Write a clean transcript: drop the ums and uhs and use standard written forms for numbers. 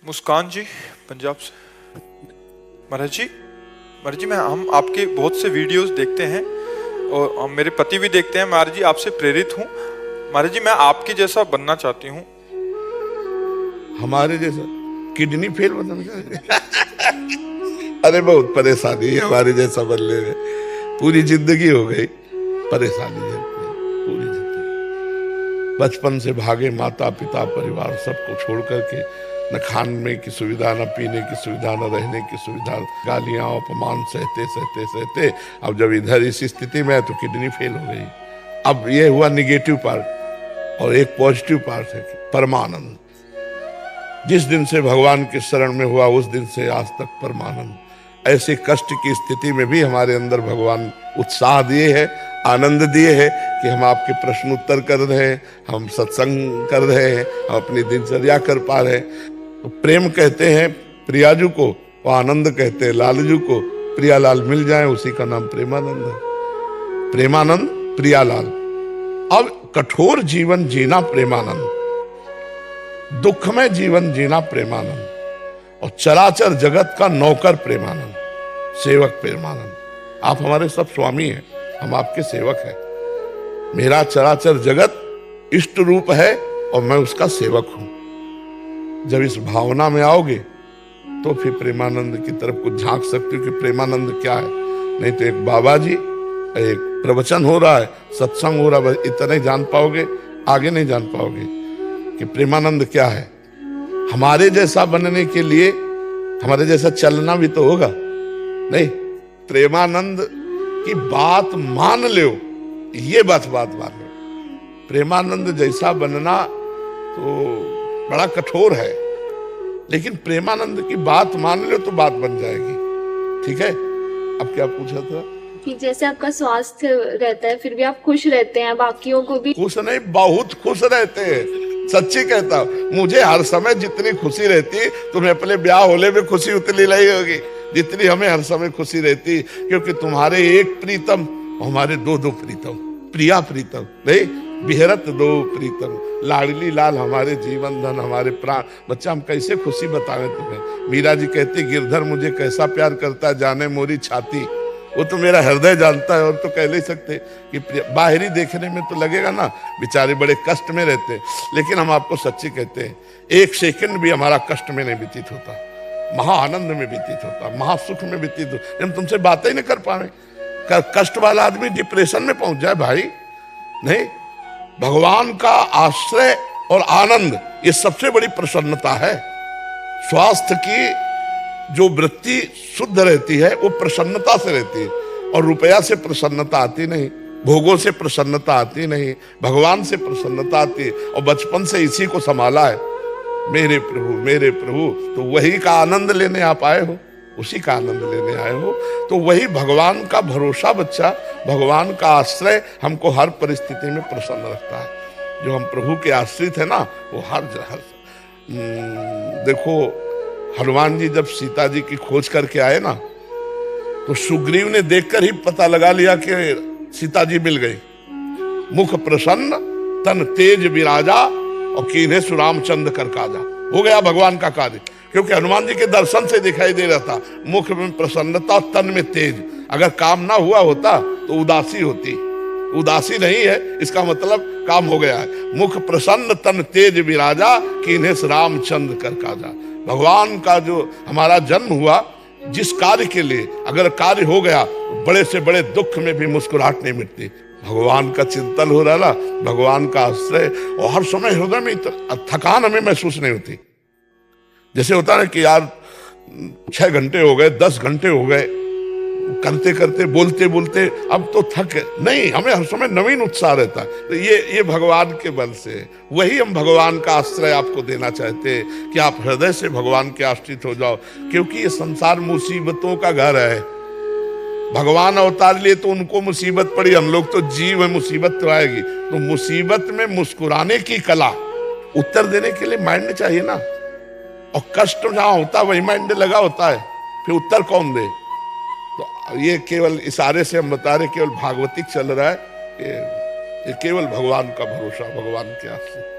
मुस्कान जी पंजाब से। महाराज जी हम आपके बहुत से वीडियोस देखते हैं और मेरे पति भी देखते हैं। महाराज जी आपसे प्रेरित हूँ। महाराज जी मैं आपके जैसा बनना चाहती हूँ। हमारे जैसा किडनी फेल बनना चाहते अरे बहुत परेशानी है हमारे जैसा बनने में। पूरी जिंदगी हो गई परेशानी है, पूरी जिंदगी। बचपन से भागे माता पिता परिवार सबको छोड़ करके, न खाने की सुविधा, न पीने की सुविधा, न रहने की सुविधा, गालियां अपमान सहते सहते सहते अब जब इधर इस स्थिति में है तो किडनी फेल हो गई। अब ये हुआ निगेटिव पार्ट और एक पॉजिटिव पार्ट है परमानंद। जिस दिन से भगवान के शरण में हुआ उस दिन से आज तक परमानंद। ऐसे कष्ट की स्थिति में भी हमारे अंदर भगवान उत्साह दिए है, आनंद दिए है कि हम आपके प्रश्न उत्तर कर रहे हैं, हम सत्संग कर रहे हैं, हम अपनी दिनचर्या कर पा रहे हैं। तो प्रेम कहते हैं प्रियाजू को और आनंद कहते हैं लालजू को। प्रियालाल मिल जाए उसी का नाम प्रेमानंद है। प्रेमानंद प्रियालाल। अब कठोर जीवन जीना प्रेमानंद, दुखमय जीवन जीना प्रेमानंद, और चराचर जगत का नौकर प्रेमानंद, सेवक प्रेमानंद। आप हमारे सब स्वामी हैं, हम आपके सेवक हैं। मेरा चराचर जगत इष्ट रूप है और मैं उसका सेवक हूं। जब इस भावना में आओगे तो फिर प्रेमानंद की तरफ कुछ झांक सकते हो कि प्रेमानंद क्या है। नहीं तो एक बाबा जी, एक प्रवचन हो रहा है, सत्संग हो रहा है, इतना ही जान पाओगे, आगे नहीं जान पाओगे कि प्रेमानंद क्या है। हमारे जैसा बनने के लिए हमारे जैसा चलना भी तो होगा। नहीं, प्रेमानंद की बात मान लो, ये बात मान लो। प्रेमानंद जैसा बनना तो बड़ा कठोर है, लेकिन प्रेमानंद की बात मान लो तो बात बन जाएगी। ठीक है, अब क्या पूछा था? कि जैसे आपका स्वास्थ्य रहता है फिर भी आप खुश रहते हैं, बाकियों को भी खुश नहीं, बहुत खुश रहते हैं। सच्ची कहता हूं, मुझे हर समय जितनी खुशी रहती तुम्हें अपने ब्याह होने में खुशी उतनी नहीं होगी जितनी हमें हर समय खुशी रहती, क्योंकि तुम्हारे एक प्रीतम, हमारे दो दो प्रीतम, प्रिया प्रीतम नहीं, बिहरत दो प्रीतम, लाडली लाल हमारे जीवन धन, हमारे प्राण। बच्चा हम कैसे खुशी बताएं तुम्हें। मीरा जी कहती गिरधर मुझे कैसा प्यार करता है जाने मोरी छाती। वो तो मेरा हृदय जानता है, और तो कह नहीं सकते कि बाहरी देखने में तो लगेगा ना बेचारे बड़े कष्ट में रहते हैं, लेकिन हम आपको सच्ची कहते हैं एक सेकंड भी हमारा कष्ट में नहीं व्यतीत होता, महा आनंद में व्यतीत होता, महा सुख में व्यतीत होता। हम तुमसे बातें ही नहीं कर पा रहे। कष्ट वाला आदमी डिप्रेशन में पहुंच जाए भाई, नहीं। भगवान का आश्रय और आनंद ये सबसे बड़ी प्रसन्नता है। स्वास्थ्य की जो वृत्ति शुद्ध रहती है वो प्रसन्नता से रहती है, और रुपया से प्रसन्नता आती नहीं, भोगों से प्रसन्नता आती नहीं, भगवान से प्रसन्नता आती है। और बचपन से इसी को संभाला है, मेरे प्रभु। तो वही का आनंद लेने आप आए हो, उसी का आनंद लेने आए हो। तो वही भगवान का भरोसा बच्चा, भगवान का आश्रय हमको हर परिस्थिति में प्रसन्न रखता है। जो हम प्रभु के आश्रित है ना, वो हर देखो हनुमान जी जब सीता जी की खोज करके आए ना, तो सुग्रीव ने देखकर ही पता लगा लिया कि सीता जी मिल गई। मुख प्रसन्न तन तेज विराजा और कीन्हे सुरामचंद्र कर काजा। हो गया भगवान का कार्य, क्योंकि हनुमान जी के दर्शन से दिखाई दे रहा था मुख में प्रसन्नता, तन में तेज। अगर काम ना हुआ होता तो उदासी होती, उदासी नहीं है, इसका मतलब काम हो गया है। मुख प्रसन्न तन तेज विराजा कीन्हे रामचंद्र कर काजा। भगवान का जो हमारा जन्म हुआ जिस कार्य के लिए, अगर कार्य हो गया तो बड़े से बड़े दुख में भी मुस्कुराहट नहीं मिटती। भगवान का चिंतन हो रहा ना, भगवान का आश्रय, और हर समय हृदय में थकान हमें महसूस नहीं होती। जैसे होता है कि यार 6 घंटे हो गए, 10 घंटे हो गए, करते करते बोलते बोलते अब तो थक नहीं, हमें हर समय नवीन उत्साह रहता है। तो ये भगवान के बल से, वही हम भगवान का आश्रय आपको देना चाहते हैं कि आप हृदय से भगवान के आश्रित हो जाओ, क्योंकि ये संसार मुसीबतों का घर है। भगवान अवतार लिए तो उनको मुसीबत पड़ी, हम लोग तो जीव है, मुसीबत तो आएगी। तो मुसीबत में मुस्कुराने की कला, उत्तर देने के लिए माइंड चाहिए ना, और कष्ट जहां होता है वही माइंड लगा होता है, फिर उत्तर कौन दे। तो ये केवल इशारे से हम बता रहे, केवल भागवतिक चल रहा है, ये केवल भगवान का भरोसा, भगवान के आश्रित।